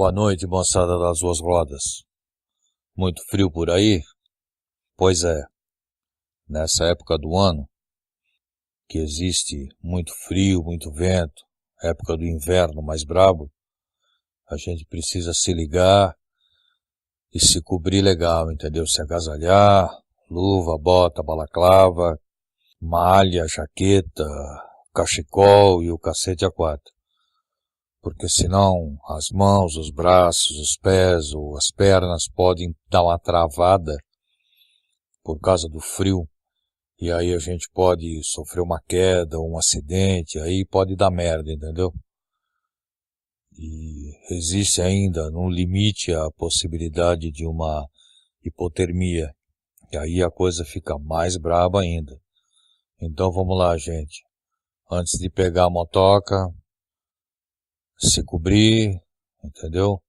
Boa noite, moçada das duas rodas. Muito frio por aí? Pois é, nessa época do ano, que existe muito frio, muito vento, época do inverno mais brabo, a gente precisa se ligar e se cobrir legal, entendeu? Se agasalhar, luva, bota, balaclava, malha, jaqueta, cachecol e o cacete a quatro. Porque senão as mãos, os braços, os pés ou as pernas podem dar uma travada por causa do frio, e aí a gente pode sofrer uma queda, um acidente, aí pode dar merda, entendeu? E existe ainda no limite a possibilidade de uma hipotermia, e aí a coisa fica mais braba ainda. Então vamos lá, gente. Antes de pegar a motoca, se cobrir, entendeu?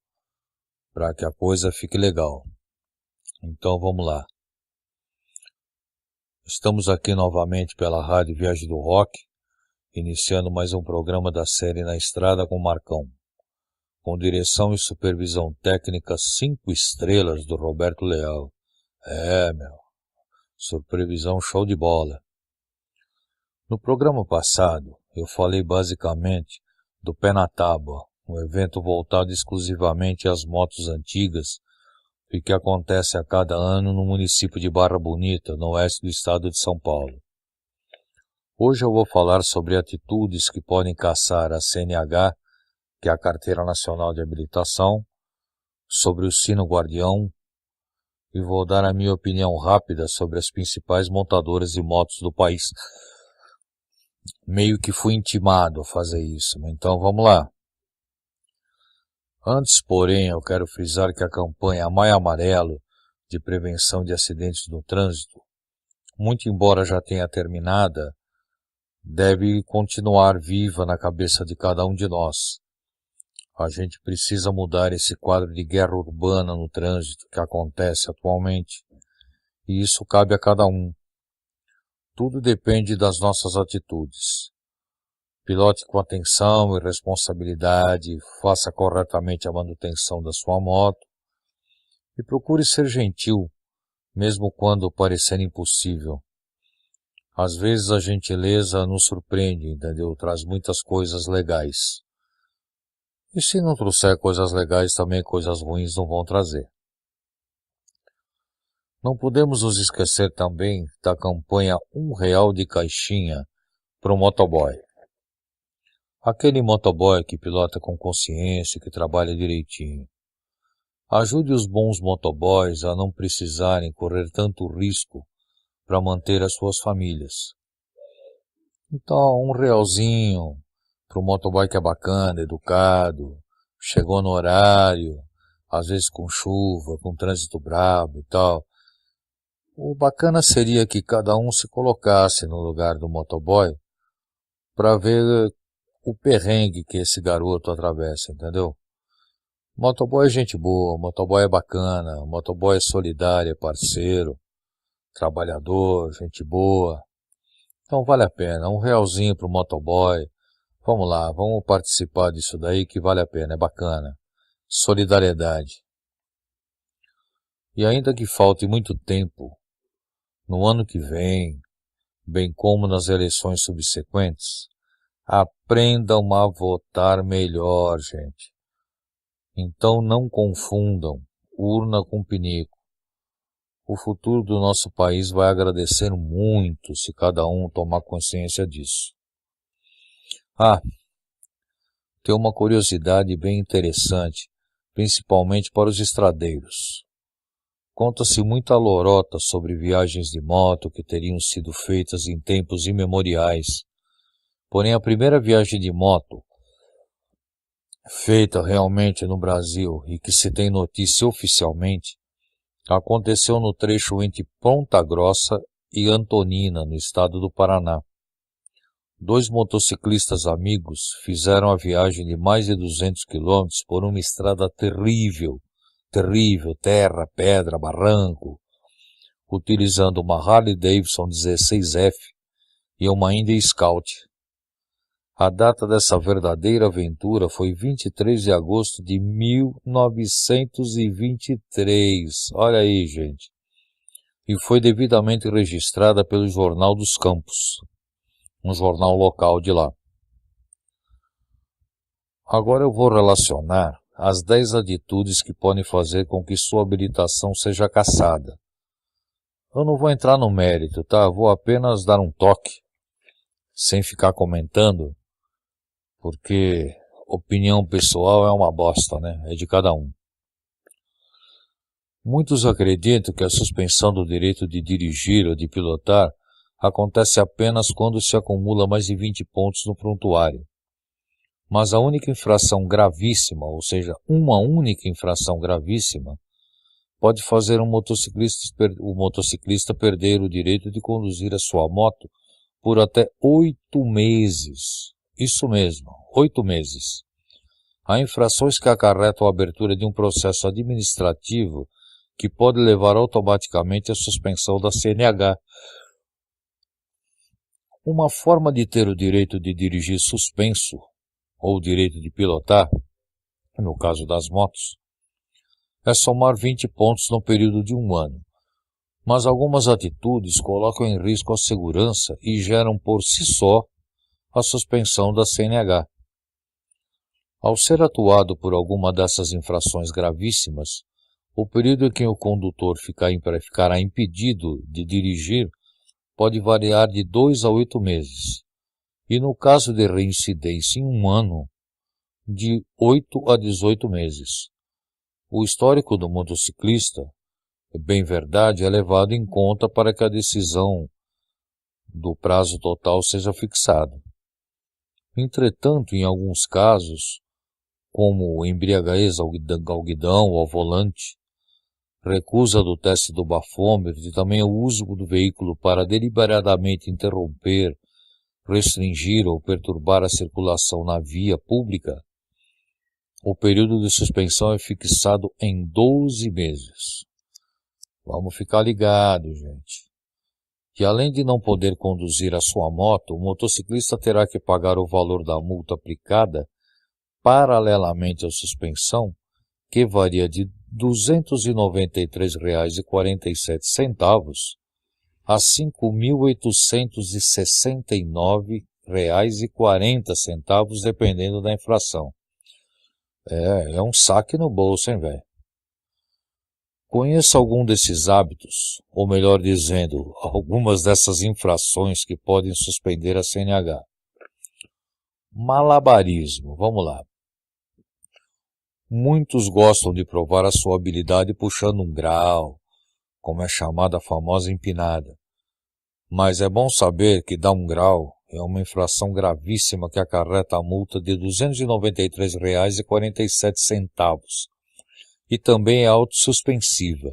Para que a coisa fique legal. Então vamos lá. Estamos aqui novamente pela Rádio Viagem do Rock, iniciando mais um programa da série Na Estrada com Marcão, com direção e supervisão técnica 5 estrelas do Roberto Leal. Supervisão show de bola. No programa passado, eu falei basicamente do Pé na Tábua, um evento voltado exclusivamente às motos antigas e que acontece a cada ano no município de Barra Bonita, no oeste do estado de São Paulo. Hoje eu vou falar sobre atitudes que podem caçar a CNH, que é a Carteira Nacional de Habilitação, sobre o Sino Guardião, e vou dar a minha opinião rápida sobre as principais montadoras de motos do país. Meio que fui intimado a fazer isso, então vamos lá. Antes, porém, eu quero frisar que a campanha Maio Amarelo de prevenção de acidentes no trânsito, muito embora já tenha terminada, deve continuar viva na cabeça de cada um de nós. A gente precisa mudar esse quadro de guerra urbana no trânsito que acontece atualmente, e isso cabe a cada um. Tudo depende das nossas atitudes. Pilote com atenção e responsabilidade, faça corretamente a manutenção da sua moto e procure ser gentil, mesmo quando parecer impossível. Às vezes a gentileza nos surpreende, entendeu? Traz muitas coisas legais. E se não trouxer coisas legais, também coisas ruins não vão trazer. Não podemos nos esquecer também da campanha R$1 de caixinha para o motoboy. Aquele motoboy que pilota com consciência, que trabalha direitinho. Ajude os bons motoboys a não precisarem correr tanto risco para manter as suas famílias. Então, R$1 para o motoboy que é bacana, educado, chegou no horário, às vezes com chuva, com trânsito brabo e tal. O bacana seria que cada um se colocasse no lugar do motoboy para ver o perrengue que esse garoto atravessa, entendeu? Motoboy é gente boa, motoboy é bacana, motoboy é solidário, é parceiro, trabalhador, gente boa. Então vale a pena, R$1 pro motoboy. Vamos lá, vamos participar disso daí que vale a pena, é bacana. Solidariedade. E ainda que falte muito tempo, no ano que vem, bem como nas eleições subsequentes, aprendam a votar melhor, gente. Então não confundam urna com pinico. O futuro do nosso país vai agradecer muito se cada um tomar consciência disso. Tem uma curiosidade bem interessante, principalmente para os estradeiros. Conta-se muita lorota sobre viagens de moto que teriam sido feitas em tempos imemoriais. Porém, a primeira viagem de moto feita realmente no Brasil e que se tem notícia oficialmente, aconteceu no trecho entre Ponta Grossa e Antonina, no estado do Paraná. 2 motociclistas amigos fizeram a viagem de mais de 200 quilômetros por uma estrada terrível, terra, pedra, barranco, utilizando uma Harley Davidson 16F e uma Indy Scout. A data dessa verdadeira aventura foi 23 de agosto de 1923. Olha aí, gente. E foi devidamente registrada pelo Jornal dos Campos, um jornal local de lá. Agora eu vou relacionar as 10 atitudes que podem fazer com que sua habilitação seja cassada. Eu não vou entrar no mérito, tá? Vou apenas dar um toque, sem ficar comentando, porque opinião pessoal é uma bosta, né? É de cada um. Muitos acreditam que a suspensão do direito de dirigir ou de pilotar acontece apenas quando se acumula mais de 20 pontos no prontuário. Mas a única infração gravíssima, ou seja, uma única infração gravíssima, pode fazer o motociclista perder o direito de conduzir a sua moto por até 8 meses. Isso mesmo, 8 meses. Há infrações que acarretam a abertura de um processo administrativo que pode levar automaticamente à suspensão da CNH. Uma forma de ter o direito de dirigir suspenso, ou o direito de pilotar, no caso das motos, é somar 20 pontos no período de um ano. Mas algumas atitudes colocam em risco a segurança e geram por si só a suspensão da CNH. Ao ser atuado por alguma dessas infrações gravíssimas, o período em que o condutor ficará impedido de dirigir pode variar de 2 a 8 meses, e no caso de reincidência em um ano, de 8 a 18 meses. O histórico do motociclista, bem verdade, é levado em conta para que a decisão do prazo total seja fixada. Entretanto, em alguns casos, como embriaguez ao guidão ou ao volante, recusa do teste do bafômetro e também o uso do veículo para deliberadamente interromper, restringir ou perturbar a circulação na via pública, o período de suspensão é fixado em 12 meses. Vamos ficar ligados, gente. Que além de não poder conduzir a sua moto, o motociclista terá que pagar o valor da multa aplicada paralelamente à suspensão, que varia de R$ 293,47 a R$ 5.869,40, dependendo da infração. É um saque no bolso, hein, velho? Conheça algum desses hábitos, ou melhor dizendo, algumas dessas infrações que podem suspender a CNH. Malabarismo, vamos lá. Muitos gostam de provar a sua habilidade puxando um grau, como é chamada a famosa empinada. Mas é bom saber que dar um grau é uma infração gravíssima que acarreta a multa de R$ 293,47 e também é autossuspensiva,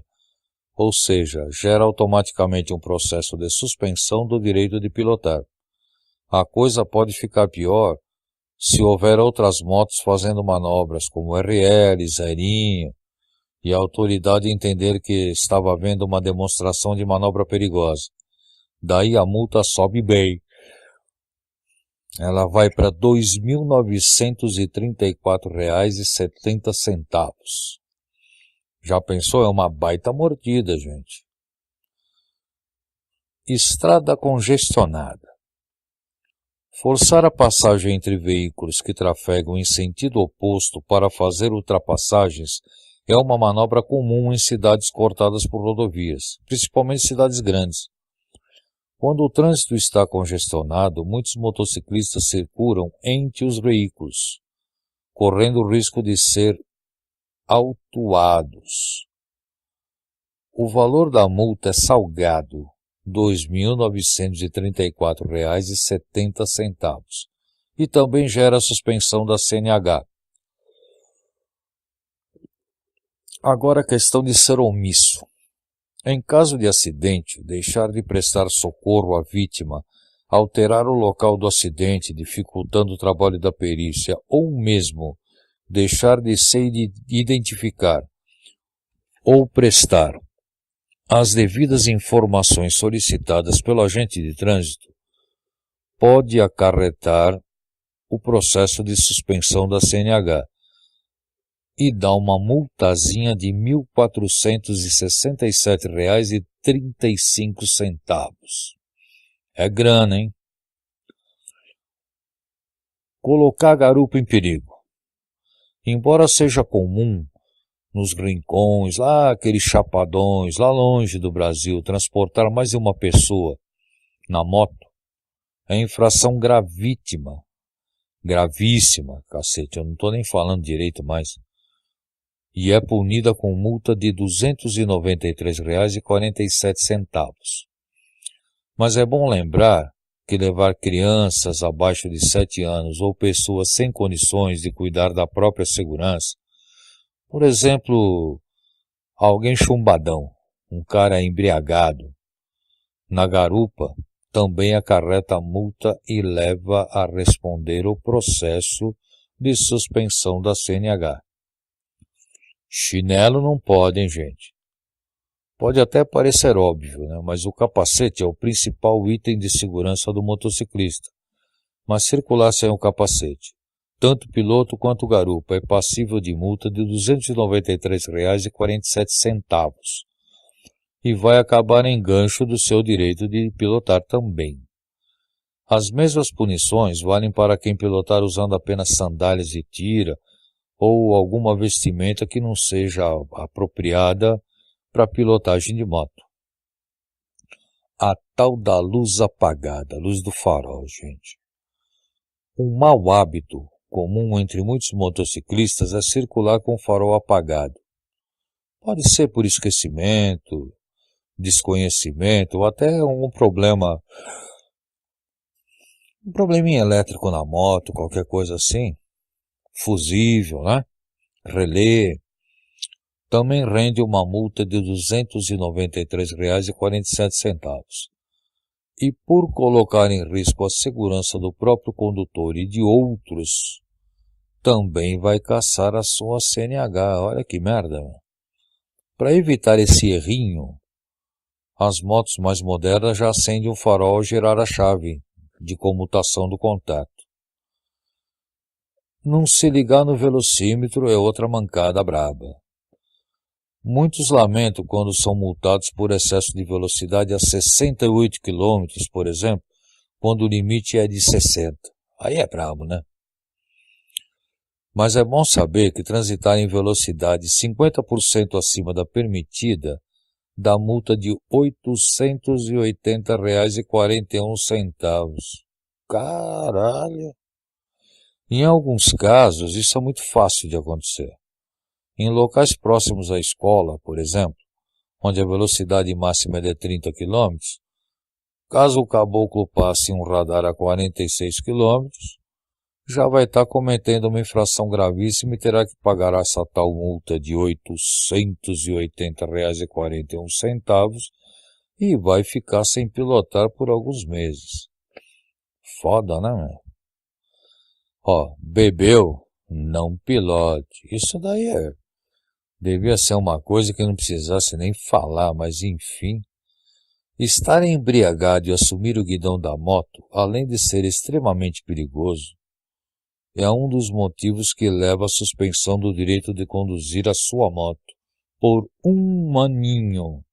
ou seja, gera automaticamente um processo de suspensão do direito de pilotar. A coisa pode ficar pior se houver outras motos fazendo manobras como RL, zerinho, e a autoridade entender que estava havendo uma demonstração de manobra perigosa. Daí a multa sobe bem. Ela vai para R$ 2.934,70. Já pensou? É uma baita mordida, gente. Estrada congestionada. Forçar a passagem entre veículos que trafegam em sentido oposto para fazer ultrapassagens é uma manobra comum em cidades cortadas por rodovias, principalmente cidades grandes. Quando o trânsito está congestionado, muitos motociclistas circulam entre os veículos, correndo o risco de ser autuados. O valor da multa é salgado, R$ 2.934,70, e também gera a suspensão da CNH. Agora a questão de ser omisso. Em caso de acidente, deixar de prestar socorro à vítima, alterar o local do acidente, dificultando o trabalho da perícia, ou mesmo deixar de se identificar ou prestar as devidas informações solicitadas pelo agente de trânsito, pode acarretar o processo de suspensão da CNH e dá uma multazinha de R$ 1.467,35. É grana, hein? Colocar garupa em perigo. Embora seja comum nos rincões, lá aqueles chapadões, lá longe do Brasil, transportar mais de uma pessoa na moto, é infração gravíssima, cacete, eu não estou nem falando direito mais, e é punida com multa de R$ 293,47. Mas é bom lembrar que levar crianças abaixo de 7 anos ou pessoas sem condições de cuidar da própria segurança, por exemplo, alguém chumbadão, um cara embriagado, na garupa, também acarreta multa e leva a responder o processo de suspensão da CNH. Chinelo não pode, hein, gente? Pode até parecer óbvio, né? Mas o capacete é o principal item de segurança do motociclista. Mas circular sem o capacete, tanto piloto quanto garupa, é passível de multa de R$ 293,47 e vai acabar em gancho do seu direito de pilotar também. As mesmas punições valem para quem pilotar usando apenas sandálias de tira ou alguma vestimenta que não seja apropriada para pilotagem de moto. A tal da luz apagada, luz do farol, gente. Um mau hábito comum entre muitos motociclistas é circular com o farol apagado. Pode ser por esquecimento, desconhecimento ou até um probleminha elétrico na moto, qualquer coisa assim, fusível, né? Relé, também rende uma multa de R$ 293,47. E por colocar em risco a segurança do próprio condutor e de outros, também vai caçar a sua CNH. Olha que merda, meu. Para evitar esse errinho, as motos mais modernas já acendem o farol ao girar a chave de comutação do contato. Não se ligar no velocímetro é outra mancada braba. Muitos lamentam quando são multados por excesso de velocidade a 68 km, por exemplo, quando o limite é de 60. Aí é brabo, né? Mas é bom saber que transitar em velocidade 50% acima da permitida dá multa de R$ 880,41. Caralho! Em alguns casos, isso é muito fácil de acontecer. Em locais próximos à escola, por exemplo, onde a velocidade máxima é de 30 km, caso o caboclo passe um radar a 46 km, já vai estar cometendo uma infração gravíssima e terá que pagar essa tal multa de R$ 880,41 e vai ficar sem pilotar por alguns meses. Foda, né, meu? Ó, bebeu, não pilote. Isso daí devia ser uma coisa que não precisasse nem falar, mas enfim. Estar embriagado e assumir o guidão da moto, além de ser extremamente perigoso, é um dos motivos que leva à suspensão do direito de conduzir a sua moto por um aninho,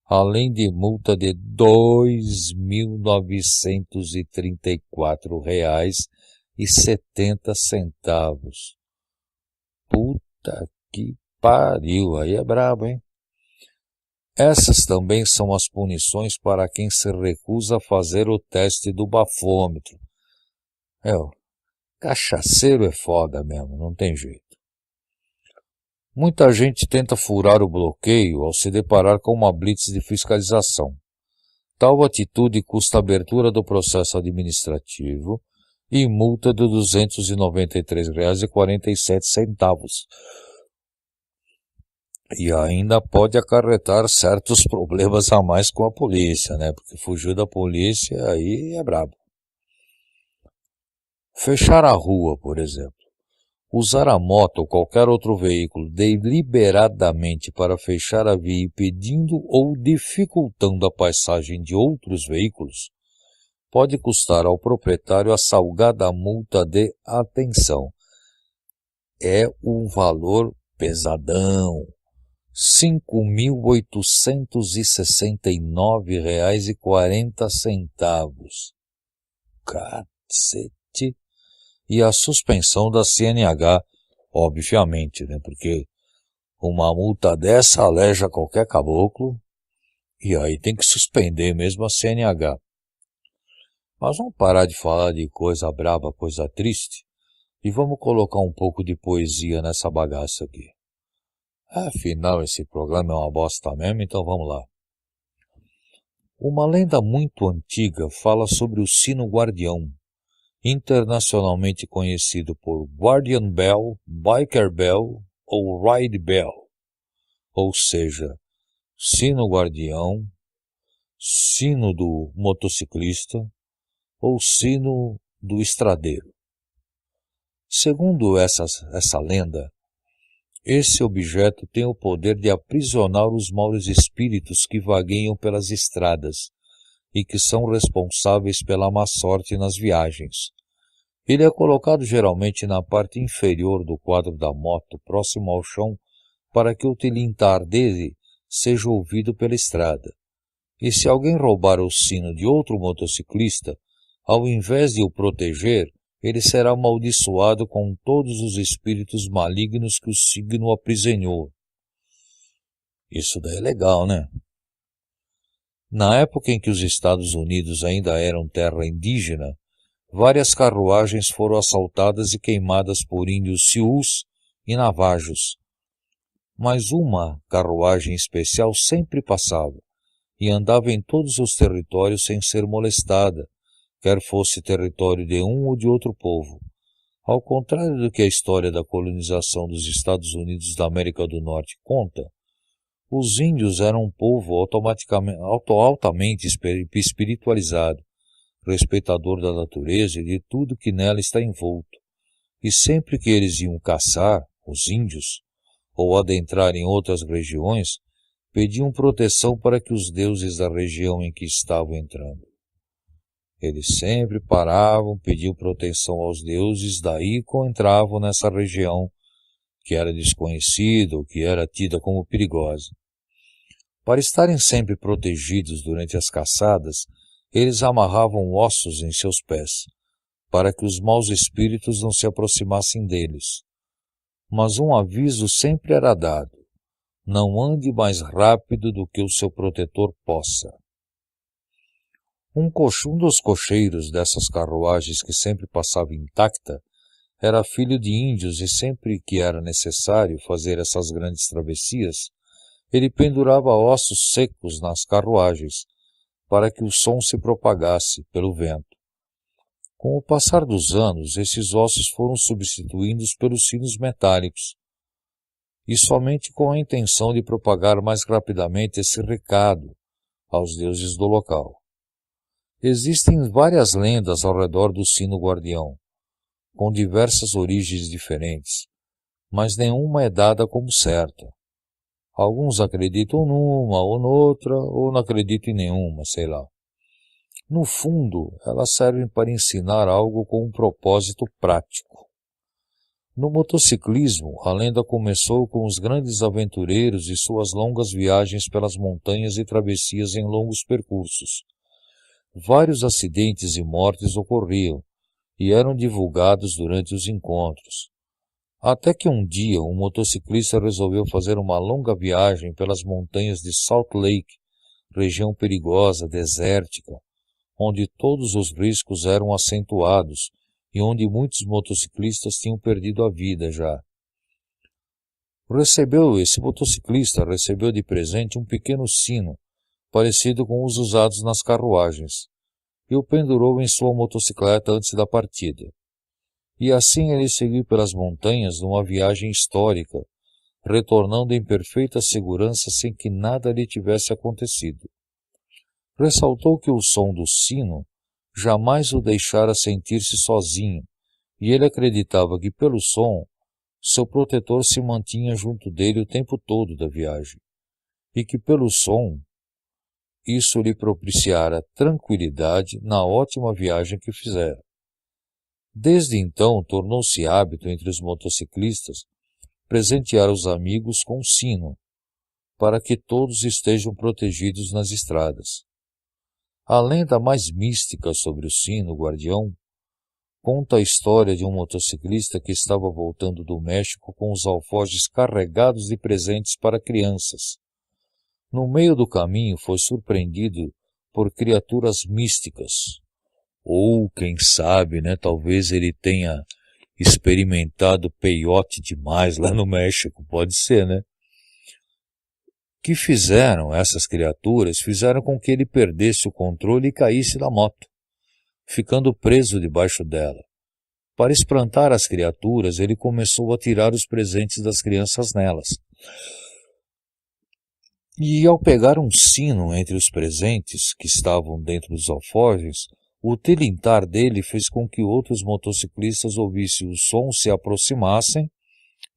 além de multa de R$ 2.934,70. Puta que pariu, aí é brabo, hein? Essas também são as punições para quem se recusa a fazer o teste do bafômetro. Cachaceiro é foda mesmo, não tem jeito. Muita gente tenta furar o bloqueio ao se deparar com uma blitz de fiscalização. Tal atitude custa abertura do processo administrativo e multa de R$ 293,47. E ainda pode acarretar certos problemas a mais com a polícia, né? Porque fugiu da polícia aí é brabo. Fechar a rua, por exemplo. Usar a moto ou qualquer outro veículo deliberadamente para fechar a via impedindo ou dificultando a passagem de outros veículos pode custar ao proprietário a salgada multa de, atenção, é um valor pesadão, R$ 5.869,40. Cacete! E a suspensão da CNH, obviamente, né? Porque uma multa dessa aleja qualquer caboclo, e aí tem que suspender mesmo a CNH. Mas vamos parar de falar de coisa braba, coisa triste, e vamos colocar um pouco de poesia nessa bagaça aqui. Afinal, esse programa é uma bosta mesmo, então vamos lá. Uma lenda muito antiga fala sobre o sino guardião, internacionalmente conhecido por Guardian Bell, Biker Bell ou Ride Bell, ou seja, sino guardião, sino do motociclista ou sino do estradeiro. Segundo essa lenda, esse objeto tem o poder de aprisionar os maus espíritos que vagueiam pelas estradas e que são responsáveis pela má sorte nas viagens. Ele é colocado geralmente na parte inferior do quadro da moto, próximo ao chão, para que o tilintar dele seja ouvido pela estrada. E se alguém roubar o sino de outro motociclista, ao invés de o proteger, ele será amaldiçoado com todos os espíritos malignos que o signo aprisionou. Isso daí é legal, né? Na época em que os Estados Unidos ainda eram terra indígena, várias carruagens foram assaltadas e queimadas por índios siús e navajos. Mas uma carruagem especial sempre passava e andava em todos os territórios sem ser molestada, quer fosse território de um ou de outro povo. Ao contrário do que a história da colonização dos Estados Unidos da América do Norte conta, os índios eram um povo altamente espiritualizado, respeitador da natureza e de tudo que nela está envolto. E sempre que eles iam caçar, os índios, ou adentrar em outras regiões, pediam proteção para que os deuses da região em que estavam entrando. Eles sempre paravam, pediam proteção aos deuses, daí que entravam nessa região que era desconhecida ou que era tida como perigosa. Para estarem sempre protegidos durante as caçadas, eles amarravam ossos em seus pés, para que os maus espíritos não se aproximassem deles. Mas um aviso sempre era dado: não ande mais rápido do que o seu protetor possa. Um dos cocheiros dessas carruagens que sempre passava intacta era filho de índios e sempre que era necessário fazer essas grandes travessias, ele pendurava ossos secos nas carruagens para que o som se propagasse pelo vento. Com o passar dos anos, esses ossos foram substituídos pelos sinos metálicos, e somente com a intenção de propagar mais rapidamente esse recado aos deuses do local. Existem várias lendas ao redor do sino guardião, com diversas origens diferentes, mas nenhuma é dada como certa. Alguns acreditam numa ou noutra, ou não acreditam em nenhuma, sei lá. No fundo, elas servem para ensinar algo com um propósito prático. No motociclismo, a lenda começou com os grandes aventureiros e suas longas viagens pelas montanhas e travessias em longos percursos. Vários acidentes e mortes ocorriam e eram divulgados durante os encontros. Até que um dia um motociclista resolveu fazer uma longa viagem pelas montanhas de Salt Lake, região perigosa, desértica, onde todos os riscos eram acentuados e onde muitos motociclistas tinham perdido a vida já. Esse motociclista recebeu de presente um pequeno sino, parecido com os usados nas carruagens, e o pendurou em sua motocicleta antes da partida. E assim ele seguiu pelas montanhas numa viagem histórica, retornando em perfeita segurança sem que nada lhe tivesse acontecido. Ressaltou que o som do sino jamais o deixara sentir-se sozinho, e ele acreditava que pelo som, seu protetor se mantinha junto dele o tempo todo da viagem, e que pelo som, isso lhe propiciara tranquilidade na ótima viagem que fizera. Desde então, tornou-se hábito entre os motociclistas presentear os amigos com sino, para que todos estejam protegidos nas estradas. A lenda mais mística sobre o sino guardião conta a história de um motociclista que estava voltando do México com os alforjes carregados de presentes para crianças. No meio do caminho foi surpreendido por criaturas místicas. Ou, quem sabe, né, talvez ele tenha experimentado peiote demais lá no México, pode ser, né? Que fizeram essas criaturas? Fizeram com que ele perdesse o controle e caísse da moto, ficando preso debaixo dela. Para espantar as criaturas, ele começou a tirar os presentes das crianças nelas. E ao pegar um sino entre os presentes que estavam dentro dos alforjes, o tilintar dele fez com que outros motociclistas ouvissem o som, se aproximassem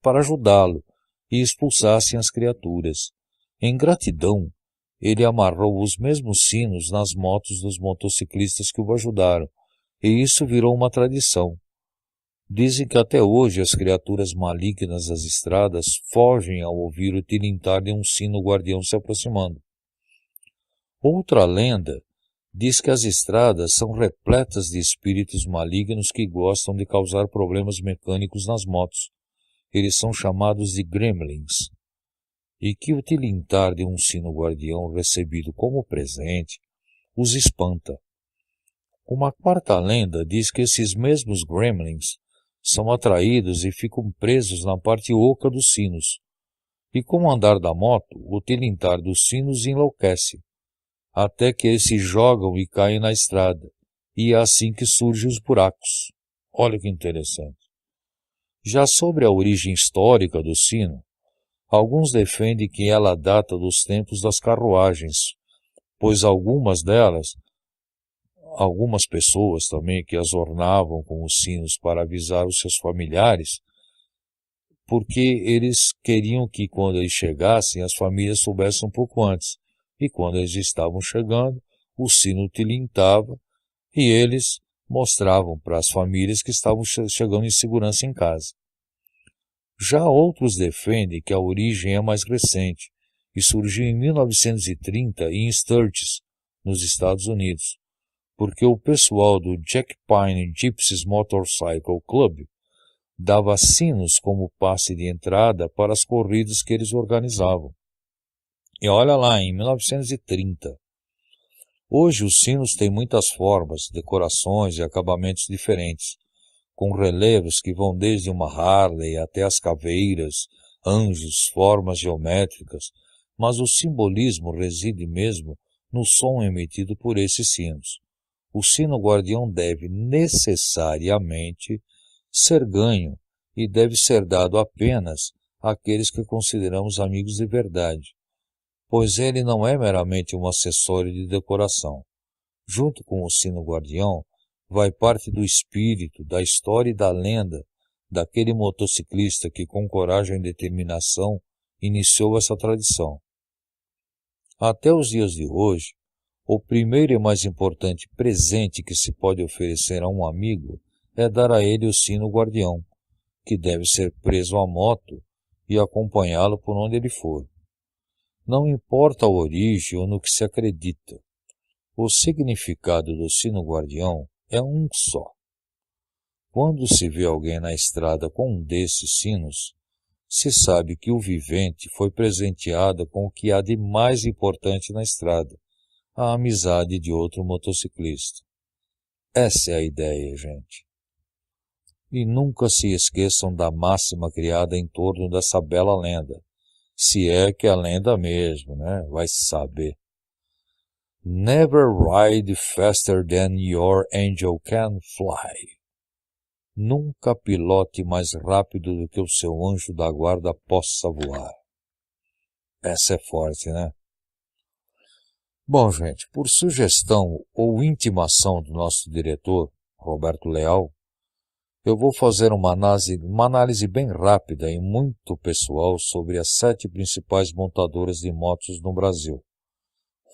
para ajudá-lo e expulsassem as criaturas. Em gratidão, ele amarrou os mesmos sinos nas motos dos motociclistas que o ajudaram, e isso virou uma tradição. Dizem que até hoje as criaturas malignas das estradas fogem ao ouvir o tilintar de um sino guardião se aproximando. Outra lenda diz que as estradas são repletas de espíritos malignos que gostam de causar problemas mecânicos nas motos. Eles são chamados de gremlins. E que o tilintar de um sino guardião recebido como presente os espanta. Uma quarta lenda diz que esses mesmos gremlins são atraídos e ficam presos na parte oca dos sinos. E com o andar da moto, o tilintar dos sinos enlouquece, até que eles se jogam e caem na estrada, e é assim que surgem os buracos. Olha que interessante. Já sobre a origem histórica do sino, alguns defendem que ela data dos tempos das carruagens, pois algumas pessoas também que as ornavam com os sinos para avisar os seus familiares, porque eles queriam que quando eles chegassem, as famílias soubessem um pouco antes. E quando eles estavam chegando, o sino tilintava e eles mostravam para as famílias que estavam chegando em segurança em casa. Já outros defendem que a origem é mais recente e surgiu em 1930 em Sturgis, nos Estados Unidos, porque o pessoal do Jack Pine Gypsies Motorcycle Club dava sinos como passe de entrada para as corridas que eles organizavam. E olha lá, em 1930. Hoje os sinos têm muitas formas, decorações e acabamentos diferentes, com relevos que vão desde uma Harley até as caveiras, anjos, formas geométricas, mas o simbolismo reside mesmo no som emitido por esses sinos. O sino guardião deve necessariamente ser ganho e deve ser dado apenas àqueles que consideramos amigos de verdade, pois ele não é meramente um acessório de decoração. Junto com o sino guardião, vai parte do espírito, da história e da lenda daquele motociclista que, com coragem e determinação, iniciou essa tradição. Até os dias de hoje, o primeiro e mais importante presente que se pode oferecer a um amigo é dar a ele o sino guardião, que deve ser preso à moto e acompanhá-lo por onde ele for. Não importa a origem ou no que se acredita, o significado do sino guardião é um só. Quando se vê alguém na estrada com um desses sinos, se sabe que o vivente foi presenteado com o que há de mais importante na estrada, a amizade de outro motociclista. Essa é a ideia, gente. E nunca se esqueçam da máxima criada em torno dessa bela lenda, se é que é lenda mesmo, né? Vai saber. Never ride faster than your angel can fly. Nunca pilote mais rápido do que o seu anjo da guarda possa voar. Essa é forte, né? Bom, gente, por sugestão ou intimação do nosso diretor, Roberto Leal, eu vou fazer uma análise bem rápida e muito pessoal sobre as 7 principais montadoras de motos no Brasil.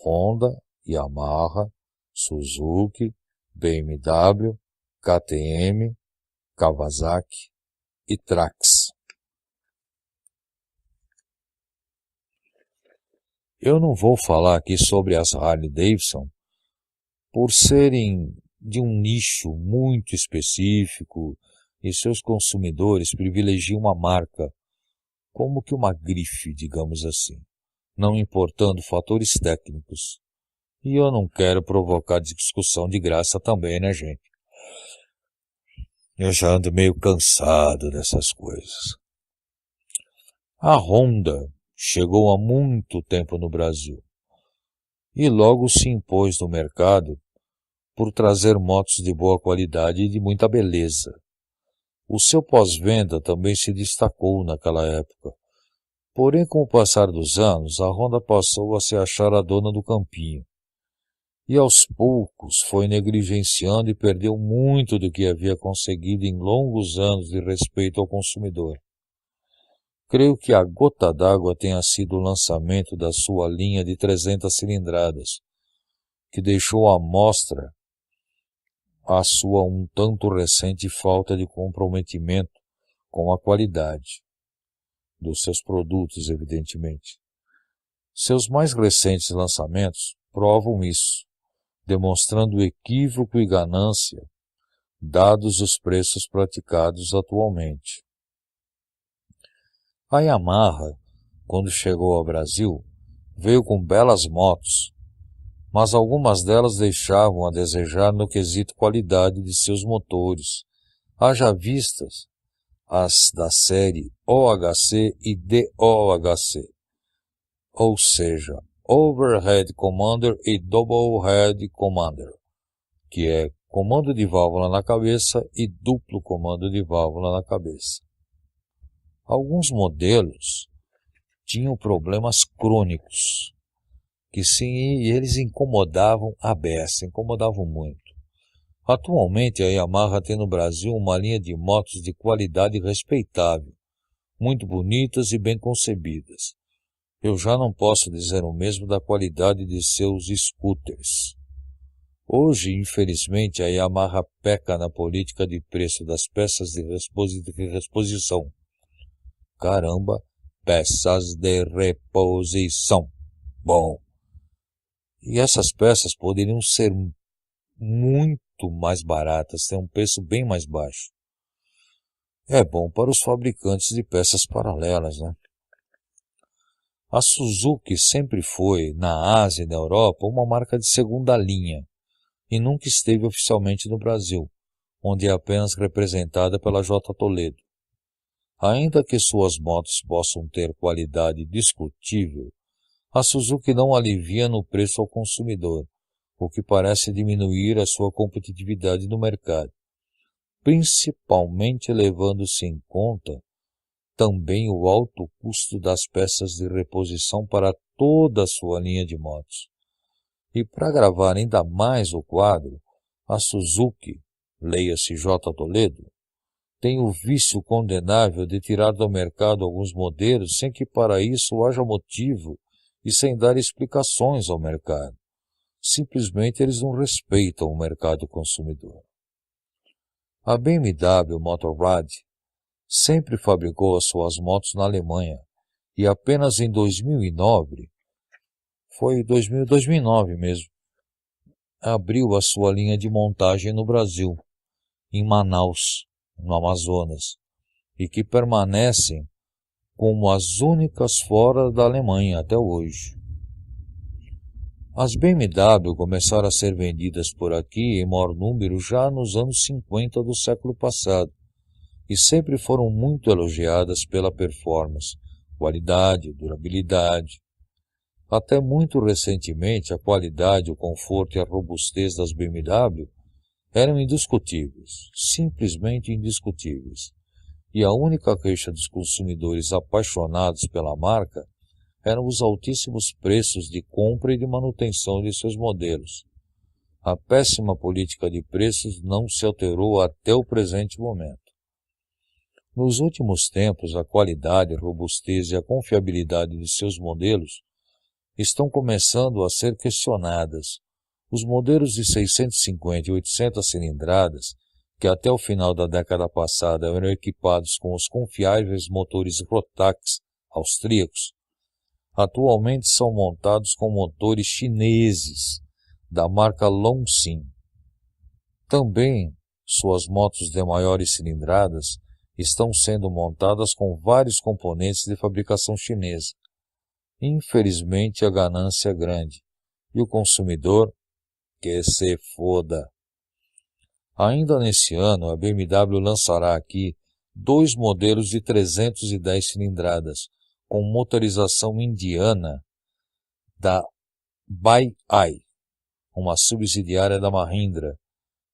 Honda, Yamaha, Suzuki, BMW, KTM, Kawasaki e Trax. Eu não vou falar aqui sobre as Harley-Davidson por serem de um nicho muito específico e seus consumidores privilegiam uma marca como que uma grife, digamos assim, não importando fatores técnicos. E eu não quero provocar discussão de graça também, né, gente? Eu já ando meio cansado dessas coisas. A Honda chegou há muito tempo no Brasil e logo se impôs no mercado por trazer motos de boa qualidade e de muita beleza. O seu pós-venda também se destacou naquela época. Porém, com o passar dos anos, a Honda passou a se achar a dona do campinho. E aos poucos foi negligenciando e perdeu muito do que havia conseguido em longos anos de respeito ao consumidor. Creio que a gota d'água tenha sido o lançamento da sua linha de 300 cilindradas, que deixou à mostra a sua um tanto recente falta de comprometimento com a qualidade dos seus produtos, evidentemente. Seus mais recentes lançamentos provam isso, demonstrando equívoco e ganância, dados os preços praticados atualmente. A Yamaha, quando chegou ao Brasil, veio com belas motos, mas algumas delas deixavam a desejar no quesito qualidade de seus motores, haja vistas as da série OHC e DOHC, ou seja, Overhead Commander e Double Head Commander, que é comando de válvula na cabeça e duplo comando de válvula na cabeça. Alguns modelos tinham problemas crônicos, que sim, eles incomodavam a beça, incomodavam muito. Atualmente a Yamaha tem no Brasil uma linha de motos de qualidade respeitável, muito bonitas e bem concebidas. Eu já não posso dizer o mesmo da qualidade de seus scooters. Hoje, infelizmente, a Yamaha peca na política de preço das peças de reposição. Caramba, peças de reposição. Bom, e essas peças poderiam ser muito mais baratas, ter um preço bem mais baixo. É bom para os fabricantes de peças paralelas, né? A Suzuki sempre foi, na Ásia e na Europa, uma marca de segunda linha e nunca esteve oficialmente no Brasil, onde é apenas representada pela J. Toledo. Ainda que suas motos possam ter qualidade discutível, a Suzuki não alivia no preço ao consumidor, o que parece diminuir a sua competitividade no mercado, principalmente levando-se em conta também o alto custo das peças de reposição para toda a sua linha de motos. E para agravar ainda mais o quadro, a Suzuki, leia-se J. Toledo, tem o vício condenável de tirar do mercado alguns modelos sem que para isso haja motivo e sem dar explicações ao mercado. Simplesmente eles não respeitam o mercado consumidor. A BMW Motorrad sempre fabricou as suas motos na Alemanha e apenas em 2009, foi 2009 mesmo, abriu a sua linha de montagem no Brasil, em Manaus, no Amazonas, e que permanecem como as únicas fora da Alemanha até hoje. As BMW começaram a ser vendidas por aqui em maior número já nos anos 50 do século passado e sempre foram muito elogiadas pela performance, qualidade, durabilidade. Até muito recentemente, a qualidade, o conforto e a robustez das BMW eram indiscutíveis, simplesmente indiscutíveis. E a única queixa dos consumidores apaixonados pela marca eram os altíssimos preços de compra e de manutenção de seus modelos. A péssima política de preços não se alterou até o presente momento. Nos últimos tempos, a qualidade, a robustez e a confiabilidade de seus modelos estão começando a ser questionadas. Os modelos de 650 e 800 cilindradas, que até o final da década passada eram equipados com os confiáveis motores Rotax austríacos, atualmente são montados com motores chineses da marca Longxin. Também suas motos de maiores cilindradas estão sendo montadas com vários componentes de fabricação chinesa. Infelizmente, a ganância é grande e o consumidor quer se foda. Ainda nesse ano, a BMW lançará aqui 2 modelos de 310 cilindradas com motorização indiana da BAIAI, uma subsidiária da Mahindra,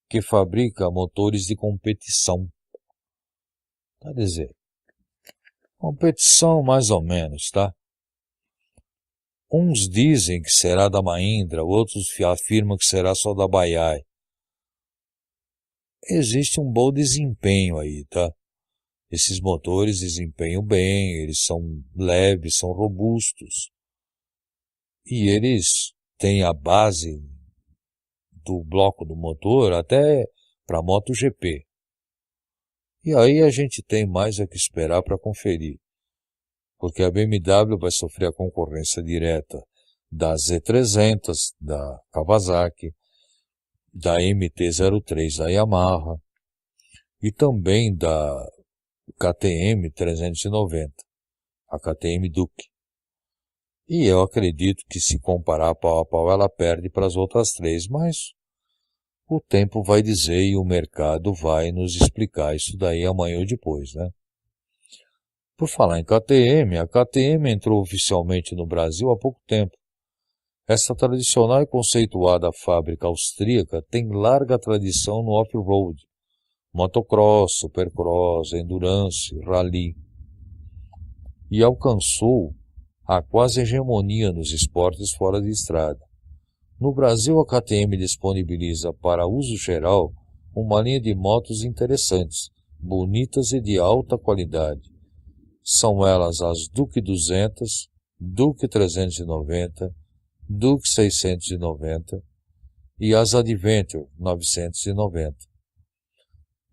que fabrica motores de competição. Quer dizer, competição mais ou menos, tá? Uns dizem que será da Mahindra, outros afirmam que será só da BAIAI. Existe um bom desempenho aí, tá? Esses motores desempenham bem, eles são leves, são robustos. E eles têm a base do bloco do motor até para MotoGP. E aí a gente tem mais a que esperar para conferir, porque a BMW vai sofrer a concorrência direta da Z300, da Kawasaki, da MT-03 da Yamaha e também da KTM 390, a KTM Duke. E eu acredito que se comparar pau a pau ela perde para as outras 3, mas o tempo vai dizer e o mercado vai nos explicar isso daí amanhã ou depois, né? Por falar em KTM, a KTM entrou oficialmente no Brasil há pouco tempo. Essa tradicional e conceituada fábrica austríaca tem larga tradição no off-road, motocross, supercross, endurance, rally, e alcançou a quase hegemonia nos esportes fora de estrada. No Brasil, a KTM disponibiliza para uso geral uma linha de motos interessantes, bonitas e de alta qualidade. São elas as Duke 200, Duke 390, Duke 690 e as Adventure 990.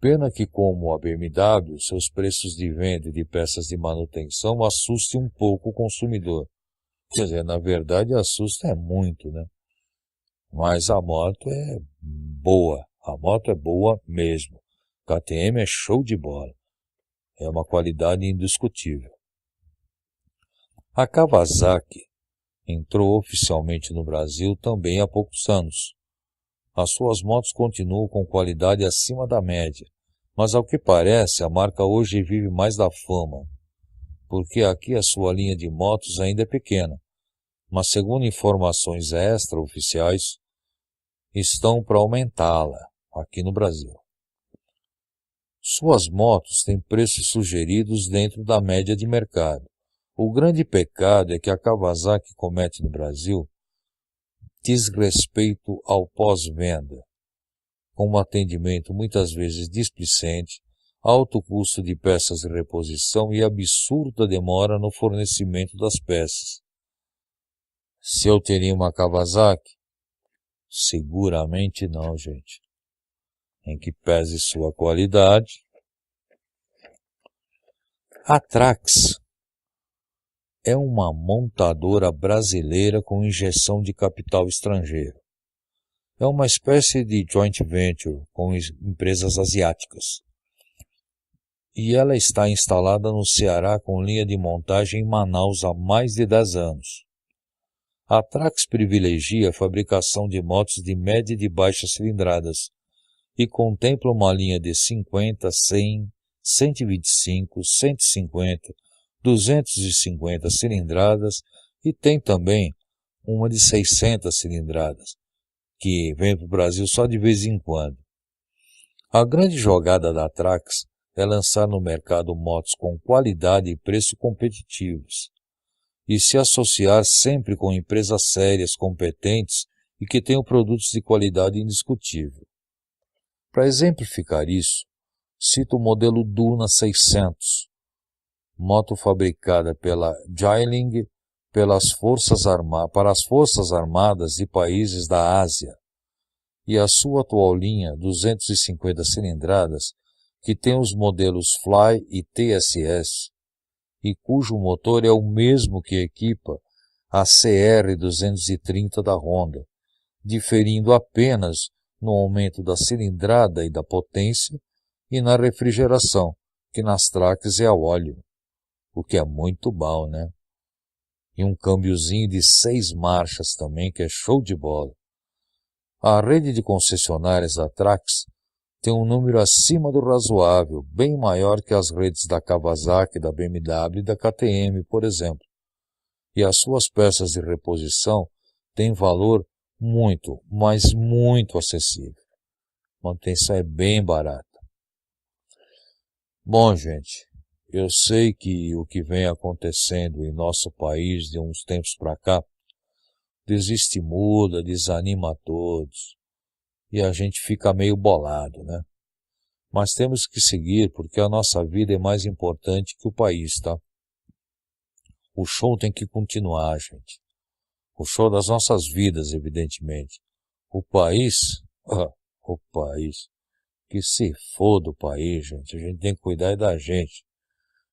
Pena que, como a BMW, seus preços de venda e de peças de manutenção assustem um pouco o consumidor. Quer dizer, na verdade, assusta muito, né? Mas a moto é boa. A moto é boa mesmo. KTM é show de bola. É uma qualidade indiscutível. A Kawasaki entrou oficialmente no Brasil também há poucos anos. As suas motos continuam com qualidade acima da média, mas ao que parece a marca hoje vive mais da fama, porque aqui a sua linha de motos ainda é pequena, mas segundo informações extraoficiais, estão para aumentá-la aqui no Brasil. Suas motos têm preços sugeridos dentro da média de mercado. O grande pecado é que a Kawasaki comete no Brasil diz respeito ao pós-venda, com um atendimento muitas vezes displicente, alto custo de peças de reposição e absurda demora no fornecimento das peças. Se eu teria uma Kawasaki? Seguramente não, gente. Em que pese sua qualidade. A Trax é uma montadora brasileira com injeção de capital estrangeiro. É uma espécie de joint venture com empresas asiáticas. E ela está instalada no Ceará com linha de montagem em Manaus há mais de 10 anos. A Trax privilegia a fabricação de motos de média e de baixa cilindradas e contempla uma linha de 50, 100, 125, 150, 250 cilindradas e tem também uma de 600 cilindradas, que vem para o Brasil só de vez em quando. A grande jogada da Trax é lançar no mercado motos com qualidade e preço competitivos e se associar sempre com empresas sérias, competentes e que tenham produtos de qualidade indiscutível. Para exemplificar isso, cito o modelo Duna 600, moto fabricada pela Jialing para as Forças Armadas de países da Ásia, e a sua atual linha 250 cilindradas, que tem os modelos Fly e TSS, e cujo motor é o mesmo que equipa a CR230 da Honda, diferindo apenas no aumento da cilindrada e da potência e na refrigeração, que nas Trax é a óleo, o que é muito bom, né? E um câmbiozinho de 6 marchas também, que é show de bola. A rede de concessionárias da Trax tem um número acima do razoável, bem maior que as redes da Kawasaki, da BMW e da KTM, por exemplo. E as suas peças de reposição têm valor muito, mas muito acessível. A manutenção é bem barata. Bom, gente, eu sei que o que vem acontecendo em nosso país de uns tempos para cá desestimula, desanima a todos e a gente fica meio bolado, né? Mas temos que seguir porque a nossa vida é mais importante que o país, tá? O show tem que continuar, gente. O show das nossas vidas, evidentemente. O país, o país, que se foda o país, gente. A gente tem que cuidar da gente.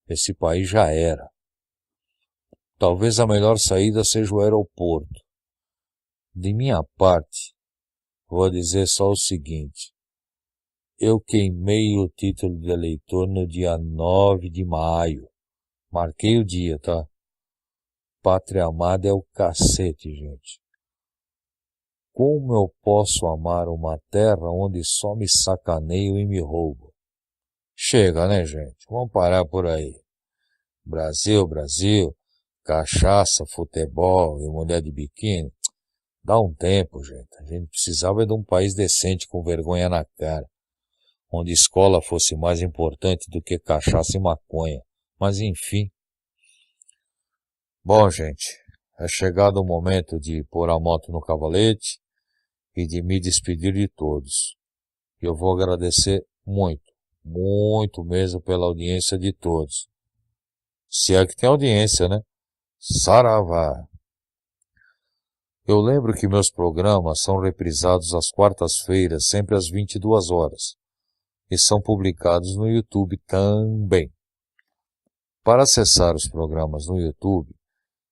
Esse país já era. Talvez a melhor saída seja o aeroporto. De minha parte, vou dizer só o seguinte. Eu queimei o título de eleitor no dia 9 de maio. Marquei o dia, tá? Pátria amada é o cacete, gente. Como eu posso amar uma terra onde só me sacaneiam e me roubam? Chega, né, gente? Vamos parar por aí. Brasil, Brasil, cachaça, futebol e mulher de biquíni. Dá um tempo, gente. A gente precisava de um país decente com vergonha na cara, onde escola fosse mais importante do que cachaça e maconha. Mas enfim. Bom, gente, é chegado o momento de pôr a moto no cavalete e de me despedir de todos. Eu vou agradecer muito, muito mesmo pela audiência de todos. Se é que tem audiência, né? Saravá! Eu lembro que meus programas são reprisados às quartas-feiras, sempre às 22 horas, e são publicados no YouTube também. Para acessar os programas no YouTube,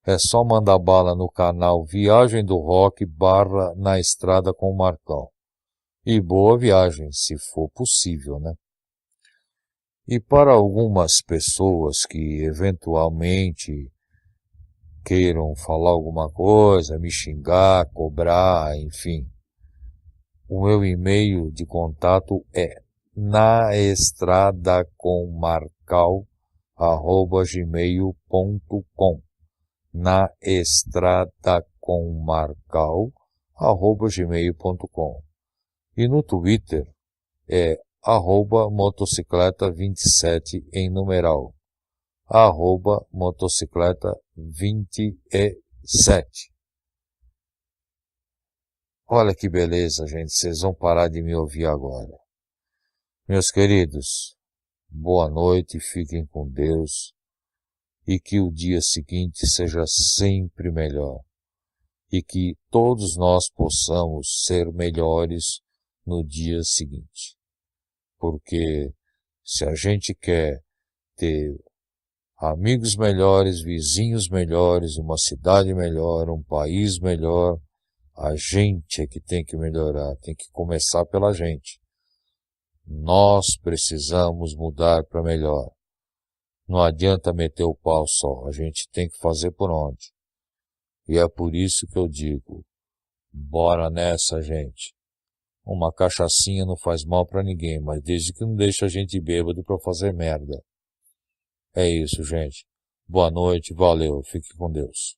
é só mandar bala no canal Viagem do Rock / Na Estrada com o Marcão. E boa viagem, se for possível, né? E para algumas pessoas que eventualmente queiram falar alguma coisa, me xingar, cobrar, enfim, o meu e-mail de contato é naestradacommarcal@gmail.com naestradacommarcal@gmail.com e no Twitter é @motocicleta27 em numeral, @motocicleta27. Olha que beleza, gente, vocês vão parar de me ouvir agora. Meus queridos, boa noite, fiquem com Deus e que o dia seguinte seja sempre melhor e que todos nós possamos ser melhores no dia seguinte. Porque se a gente quer ter amigos melhores, vizinhos melhores, uma cidade melhor, um país melhor, a gente é que tem que melhorar, tem que começar pela gente. Nós precisamos mudar para melhor. Não adianta meter o pau só, a gente tem que fazer por onde. E é por isso que eu digo, bora nessa, gente. Uma cachaçinha não faz mal para ninguém, mas desde que não deixe a gente bêbado para fazer merda. É isso, gente. Boa noite, valeu, fique com Deus.